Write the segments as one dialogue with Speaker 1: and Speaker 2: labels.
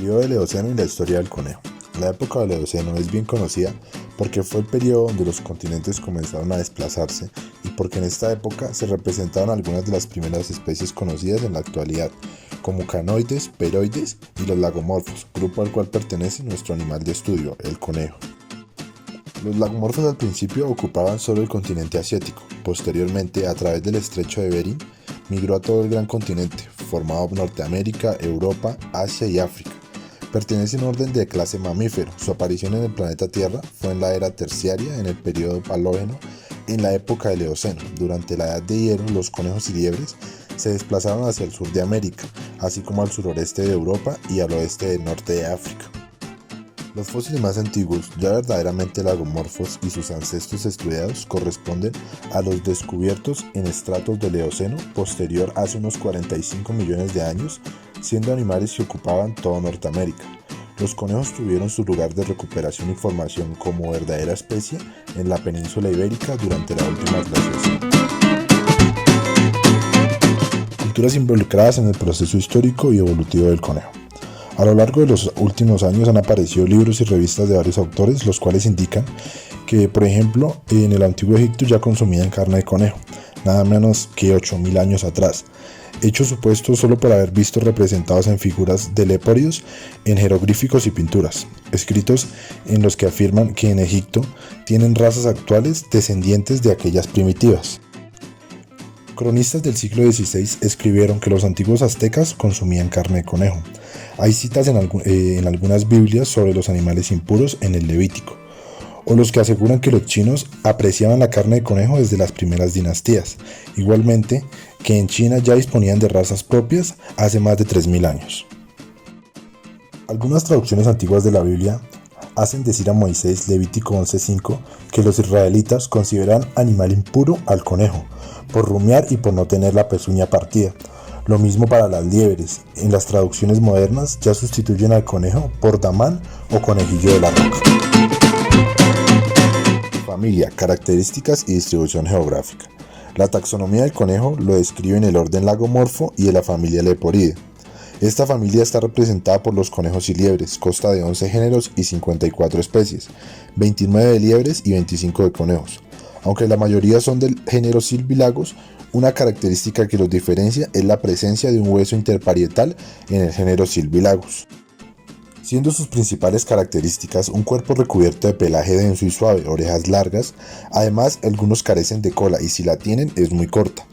Speaker 1: Periodo del Eoceno y la historia del conejo. La época del Eoceno es bien conocida porque fue el periodo donde los continentes comenzaron a desplazarse y porque en esta época se representaron algunas de las primeras especies conocidas en la actualidad, como canoides, peroides y los lagomorfos, grupo al cual pertenece nuestro animal de estudio, el conejo. Los lagomorfos al principio ocupaban solo el continente asiático, posteriormente a través del estrecho de Bering migró a todo el gran continente, formado por Norteamérica, Europa, Asia y África. Pertenece a un orden de clase mamífero. Su aparición en el planeta Tierra fue en la era terciaria, en el periodo Palógeno, en la época del Eoceno. Durante la Edad de Hielo, los conejos y liebres se desplazaron hacia el sur de América, así como al sureste de Europa y al oeste del norte de África. Los fósiles más antiguos, ya verdaderamente lagomorfos y sus ancestros estudiados, corresponden a los descubiertos en estratos del Eoceno posterior hace unos 45 millones de años, siendo animales que ocupaban toda Norteamérica. Los conejos tuvieron su lugar de recuperación y formación como verdadera especie en la península ibérica durante la última glaciación. Culturas involucradas en el proceso histórico y evolutivo del conejo. A lo largo de los últimos años han aparecido libros y revistas de varios autores, los cuales indican que, por ejemplo, en el antiguo Egipto ya consumían carne de conejo, nada menos que 8000 años atrás. Hechos supuestos solo por haber visto representados en figuras de leporios, en jeroglíficos y pinturas, escritos en los que afirman que en Egipto tienen razas actuales descendientes de aquellas primitivas. Cronistas del siglo XVI escribieron que los antiguos aztecas consumían carne de conejo. Hay citas en algunas Biblias sobre los animales impuros en el Levítico, o los que aseguran que los chinos apreciaban la carne de conejo desde las primeras dinastías, igualmente que en China ya disponían de razas propias hace más de 3000 años. Algunas traducciones antiguas de la Biblia hacen decir a Moisés, Levítico 11:5, que los israelitas consideran animal impuro al conejo, por rumiar y por no tener la pezuña partida. Lo mismo para las liebres. En las traducciones modernas ya sustituyen al conejo por damán o conejillo de la roca. Familia, características y distribución geográfica. La taxonomía del conejo lo describe en el orden lagomorfo y de la familia Leporidae. Esta familia está representada por los conejos y liebres, consta de 11 géneros y 54 especies, 29 de liebres y 25 de conejos. Aunque la mayoría son del género Sylvilagus, una característica que los diferencia es la presencia de un hueso interparietal en el género Sylvilagus. Siendo sus principales características un cuerpo recubierto de pelaje denso y suave, orejas largas, además algunos carecen de cola y si la tienen es muy corta.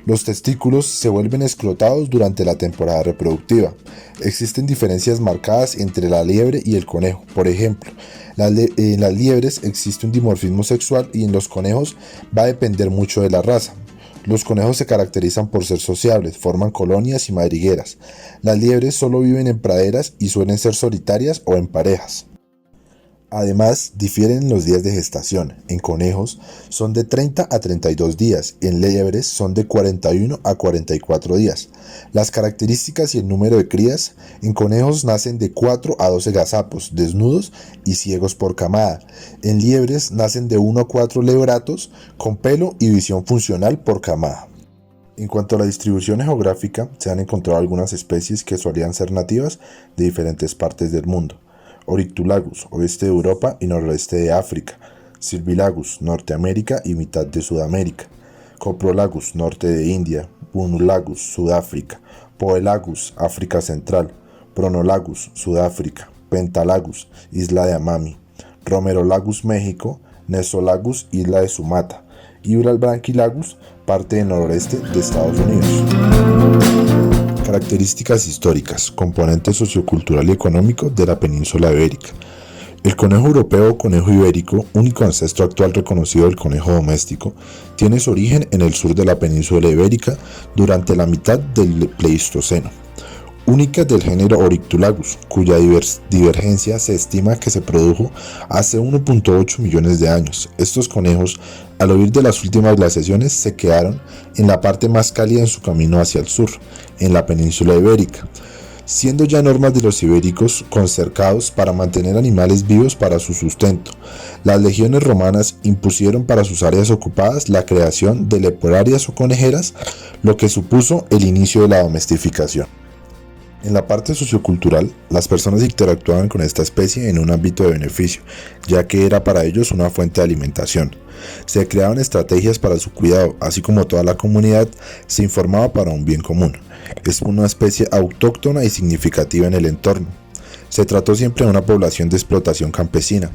Speaker 1: Los testículos se vuelven escrotados durante la temporada reproductiva. Existen diferencias marcadas entre la liebre y el conejo. Por ejemplo, en las liebres existe un dimorfismo sexual y en los conejos va a depender mucho de la raza. Los conejos se caracterizan por ser sociables, forman colonias y madrigueras. Las liebres solo viven en praderas y suelen ser solitarias o en parejas. Además, difieren los días de gestación. En conejos son de 30 a 32 días, en liebres son de 41 a 44 días. Las características y el número de crías: en conejos nacen de 4 a 12 gazapos, desnudos y ciegos por camada. En liebres nacen de 1 a 4 lebratos, con pelo y visión funcional por camada. En cuanto a la distribución geográfica, se han encontrado algunas especies que solían ser nativas de diferentes partes del mundo. Oryctolagus, oeste de Europa y noroeste de África. Sylvilagus, Norteamérica y mitad de Sudamérica. Coprolagus, norte de India. Bunulagus, Sudáfrica. Poelagus, África Central. Pronolagus, Sudáfrica. Pentalagus, isla de Amami. Romerolagus, México. Nesolagus, isla de Sumatra. Y Uralbranquilagus, parte del noroeste de Estados Unidos. Características históricas, componente sociocultural y económico de la península ibérica. El conejo europeo o conejo ibérico, único ancestro actual reconocido del conejo doméstico, tiene su origen en el sur de la península ibérica durante la mitad del Pleistoceno. Única del género Oryctolagus, cuya divergencia se estima que se produjo hace 1.8 millones de años. Estos conejos, al huir de las últimas glaciaciones, se quedaron en la parte más cálida en su camino hacia el sur, en la península ibérica, siendo ya normas de los ibéricos concercados para mantener animales vivos para su sustento. Las legiones romanas impusieron para sus áreas ocupadas la creación de leporarias o conejeras, lo que supuso el inicio de la domesticación. En la parte sociocultural, las personas interactuaban con esta especie en un ámbito de beneficio, ya que era para ellos una fuente de alimentación. Se creaban estrategias para su cuidado, así como toda la comunidad se informaba para un bien común. Es una especie autóctona y significativa en el entorno. Se trató siempre de una población de explotación campesina.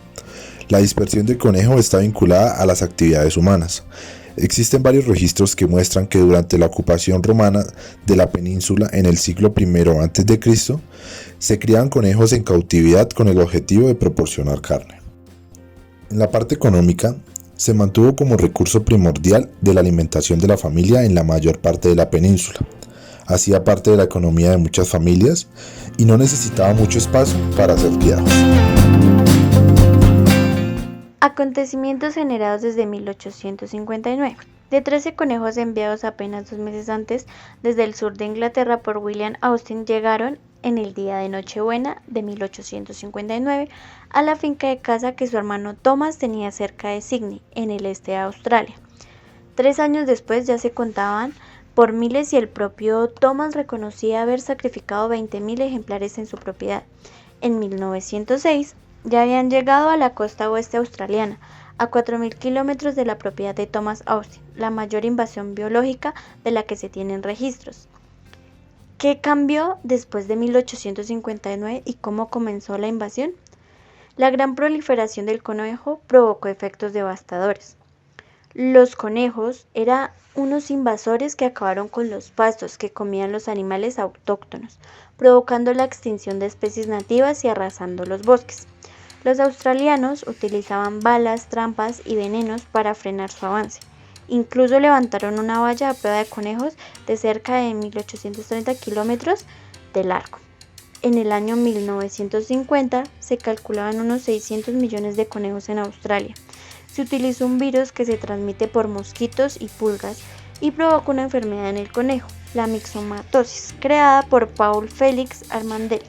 Speaker 1: La dispersión del conejo está vinculada a las actividades humanas. Existen varios registros que muestran que durante la ocupación romana de la península en el siglo I a.C., se criaban conejos en cautividad con el objetivo de proporcionar carne. En la parte económica, se mantuvo como recurso primordial de la alimentación de la familia en la mayor parte de la península. Hacía parte de la economía de muchas familias y no necesitaba mucho espacio para ser criados.
Speaker 2: Acontecimientos generados desde 1859. De 13 conejos enviados apenas 2 meses antes desde el sur de Inglaterra por William Austin, llegaron en el día de Nochebuena de 1859 a la finca de caza que su hermano Thomas tenía cerca de Sydney, en el este de Australia. 3 años después ya se contaban por miles y el propio Thomas reconocía haber sacrificado 20.000 ejemplares en su propiedad. En 1906 ya habían llegado a la costa oeste australiana, a 4.000 kilómetros de la propiedad de Thomas Austin, la mayor invasión biológica de la que se tienen registros. ¿Qué cambió después de 1859 y cómo comenzó la invasión? La gran proliferación del conejo provocó efectos devastadores. Los conejos eran unos invasores que acabaron con los pastos que comían los animales autóctonos, provocando la extinción de especies nativas y arrasando los bosques. Los australianos utilizaban balas, trampas y venenos para frenar su avance. Incluso levantaron una valla a prueba de conejos de cerca de 1.830 kilómetros de largo. En el año 1950 se calculaban unos 600 millones de conejos en Australia. Se utilizó un virus que se transmite por mosquitos y pulgas y provoca una enfermedad en el conejo, la mixomatosis, creada por Paul Félix Armandelli.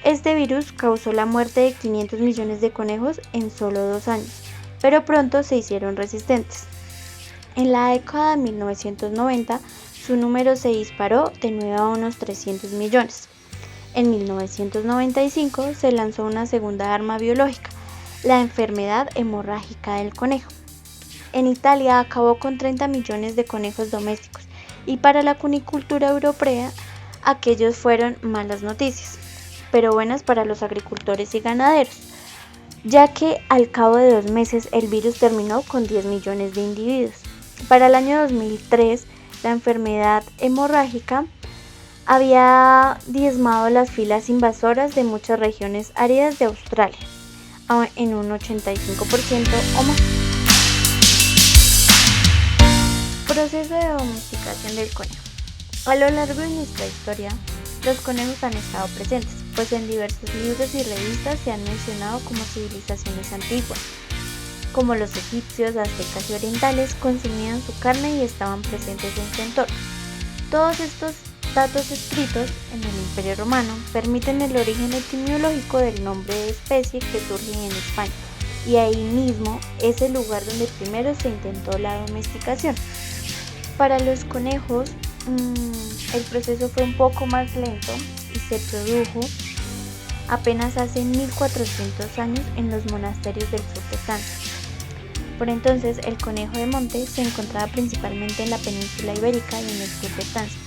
Speaker 2: Este virus causó la muerte de 500 millones de conejos en solo 2 años, pero pronto se hicieron resistentes. En la década de 1990, su número se disparó de nuevo a unos 300 millones. En 1995 se lanzó una segunda arma biológica, la enfermedad hemorrágica del conejo. En Italia acabó con 30 millones de conejos domésticos y para la cunicultura europea aquellos fueron malas noticias, pero buenas para los agricultores y ganaderos, ya que al cabo de 2 meses el virus terminó con 10 millones de individuos. Para el año 2003, la enfermedad hemorrágica había diezmado las filas invasoras de muchas regiones áridas de Australia, en un 85% o más. Proceso de domesticación del conejo. A lo largo de nuestra historia, los conejos han estado presentes, pues en diversos libros y revistas se han mencionado como civilizaciones antiguas, como los egipcios, aztecas y orientales, consumían su carne y estaban presentes en su entorno. Todos estos datos escritos en el Imperio Romano permiten el origen etimológico del nombre de especie que surge en España, y ahí mismo es el lugar donde primero se intentó la domesticación. Para los conejos, el proceso fue un poco más lento y se produjo apenas hace 1400 años en los monasterios del sur de Francia. Por entonces, el conejo de monte se encontraba principalmente en la península ibérica y en el sur de Francia,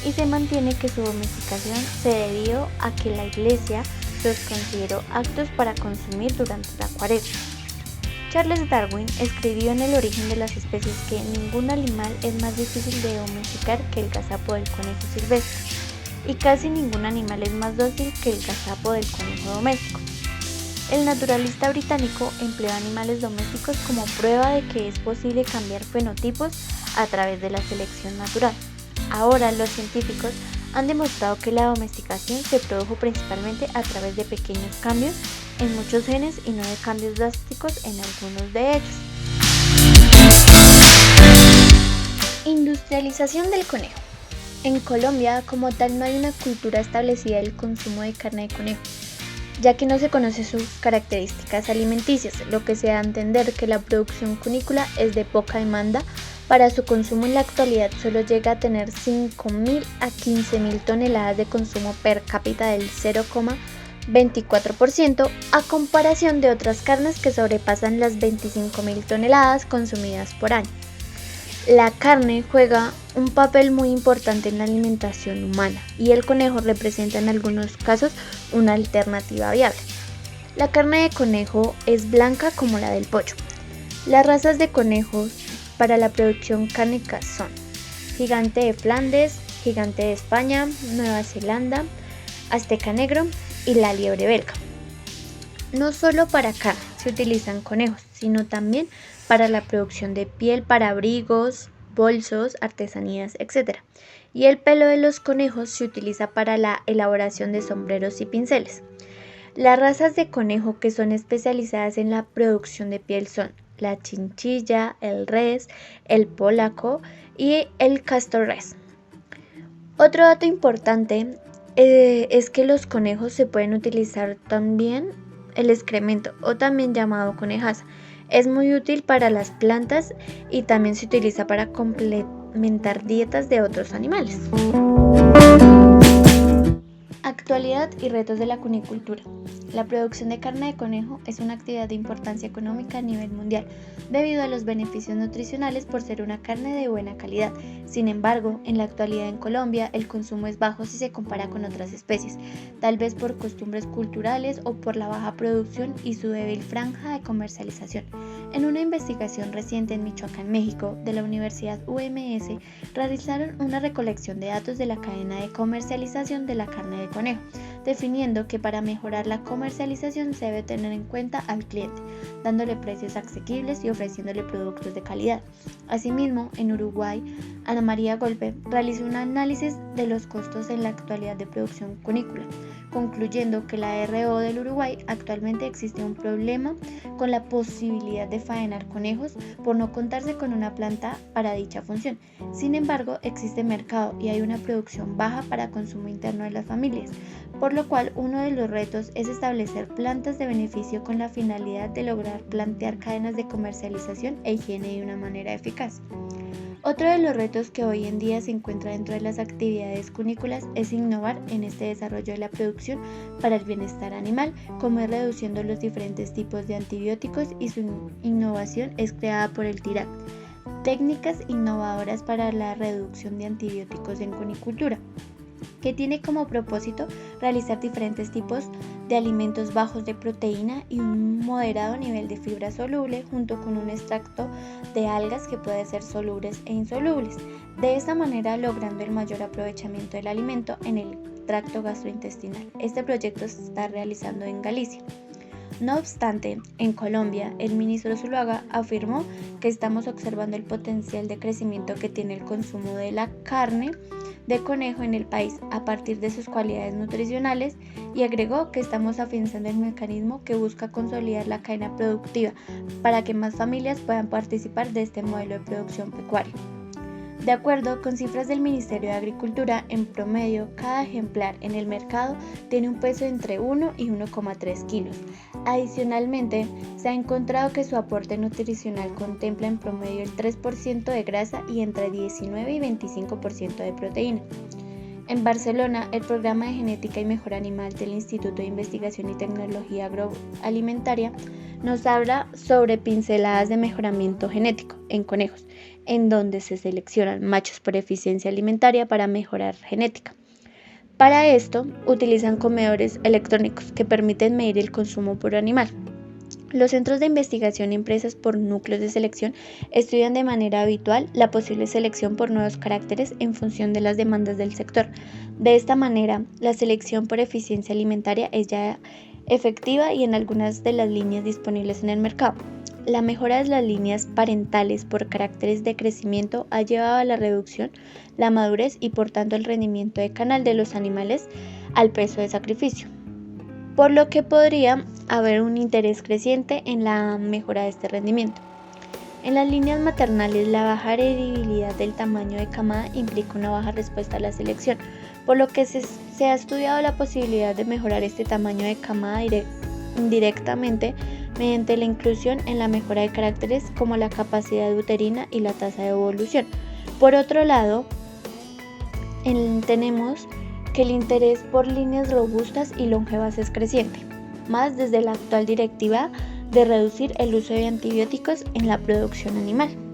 Speaker 2: y se mantiene que su domesticación se debió a que la Iglesia los consideró aptos para consumir durante la Cuaresma. Charles Darwin escribió en El origen de las especies que ningún animal es más difícil de domesticar que el gazapo del conejo silvestre, y casi ningún animal es más dócil que el gazapo del conejo doméstico. El naturalista británico empleó animales domésticos como prueba de que es posible cambiar fenotipos a través de la selección natural. Ahora los científicos han demostrado que la domesticación se produjo principalmente a través de pequeños cambios en muchos genes y no de cambios drásticos en algunos de ellos. Industrialización del conejo. En Colombia, como tal, no hay una cultura establecida del consumo de carne de conejo, ya que no se conocen sus características alimenticias, lo que se da a entender que la producción cunícola es de poca demanda Para su consumo en la actualidad solo llega a tener 5.000 a 15.000 toneladas de consumo per cápita del 0,24% a comparación de otras carnes que sobrepasan las 25.000 toneladas consumidas por año. La carne juega un papel muy importante en la alimentación humana y el conejo representa en algunos casos una alternativa viable. La carne de conejo es blanca como la del pollo. Las razas de conejos para la producción cárnica son Gigante de Flandes, Gigante de España, Nueva Zelanda, Azteca Negro y la Liebre Belga. No solo para carne se utilizan conejos, sino también para la producción de piel para abrigos, bolsos, artesanías, etc. Y el pelo de los conejos se utiliza para la elaboración de sombreros y pinceles. Las razas de conejo que son especializadas en la producción de piel son la chinchilla, el res, el polaco y el castor res. Otro dato importante es que los conejos se pueden utilizar también el excremento o también llamado conejaza. Es muy útil para las plantas y también se utiliza para complementar dietas de otros animales. Actualidad y retos de la cunicultura. La producción de carne de conejo es una actividad de importancia económica a nivel mundial, debido a los beneficios nutricionales por ser una carne de buena calidad. Sin embargo, en la actualidad en Colombia el consumo es bajo si se compara con otras especies, tal vez por costumbres culturales o por la baja producción y su débil franja de comercialización. En una investigación reciente en Michoacán, México, de la Universidad UMS, realizaron una recolección de datos de la cadena de comercialización de la carne de conejo, definiendo que para mejorar la comercialización se debe tener en cuenta al cliente, dándole precios asequibles y ofreciéndole productos de calidad. Asimismo, en Uruguay, Ana María Golpe realizó un análisis de los costos en la actualidad de producción cunícola, concluyendo que la RO del Uruguay actualmente existe un problema con la posibilidad de faenar conejos por no contarse con una planta para dicha función. Sin embargo, existe mercado y hay una producción baja para consumo interno de las familias, por lo cual uno de los retos es establecer plantas de beneficio con la finalidad de lograr plantear cadenas de comercialización e higiene de una manera eficaz. Otro de los retos que hoy en día se encuentra dentro de las actividades cunícolas es innovar en este desarrollo de la producción para el bienestar animal, como es reduciendo los diferentes tipos de antibióticos, y su innovación es creada por el TIRAC, técnicas innovadoras para la reducción de antibióticos en cunicultura, que tiene como propósito realizar diferentes tipos de alimentos bajos de proteína y un moderado nivel de fibra soluble junto con un extracto de algas que puede ser solubles e insolubles, de esta manera logrando el mayor aprovechamiento del alimento en el tracto gastrointestinal. Este proyecto se está realizando en Galicia. No obstante, en Colombia, el ministro Zuluaga afirmó que estamos observando el potencial de crecimiento que tiene el consumo de la carne de conejo en el país a partir de sus cualidades nutricionales, y agregó que estamos afianzando el mecanismo que busca consolidar la cadena productiva para que más familias puedan participar de este modelo de producción pecuaria. De acuerdo con cifras del Ministerio de Agricultura, en promedio, cada ejemplar en el mercado tiene un peso entre 1 y 1,3 kilos. Adicionalmente, se ha encontrado que su aporte nutricional contempla en promedio el 3% de grasa y entre 19 y 25% de proteína. En Barcelona, el programa de genética y mejora animal del Instituto de Investigación y Tecnología Agroalimentaria nos habla sobre pinceladas de mejoramiento genético en conejos, en donde se seleccionan machos por eficiencia alimentaria para mejorar genética. Para esto, utilizan comedores electrónicos que permiten medir el consumo por animal. Los centros de investigación impresas por núcleos de selección estudian de manera habitual la posible selección por nuevos caracteres en función de las demandas del sector. De esta manera, la selección por eficiencia alimentaria es ya efectiva y en algunas de las líneas disponibles en el mercado. La mejora de las líneas parentales por caracteres de crecimiento ha llevado a la reducción, la madurez y por tanto el rendimiento de canal de los animales al peso de sacrificio, por lo que podría haber un interés creciente en la mejora de este rendimiento. En las líneas maternales, la baja heredibilidad del tamaño de camada implica una baja respuesta a la selección, por lo que se ha estudiado la posibilidad de mejorar este tamaño de camada indirectamente mediante la inclusión en la mejora de caracteres como la capacidad uterina y la tasa de evolución. Por otro lado, tenemos que el interés por líneas robustas y longevas es creciente, más desde la actual directiva de reducir el uso de antibióticos en la producción animal.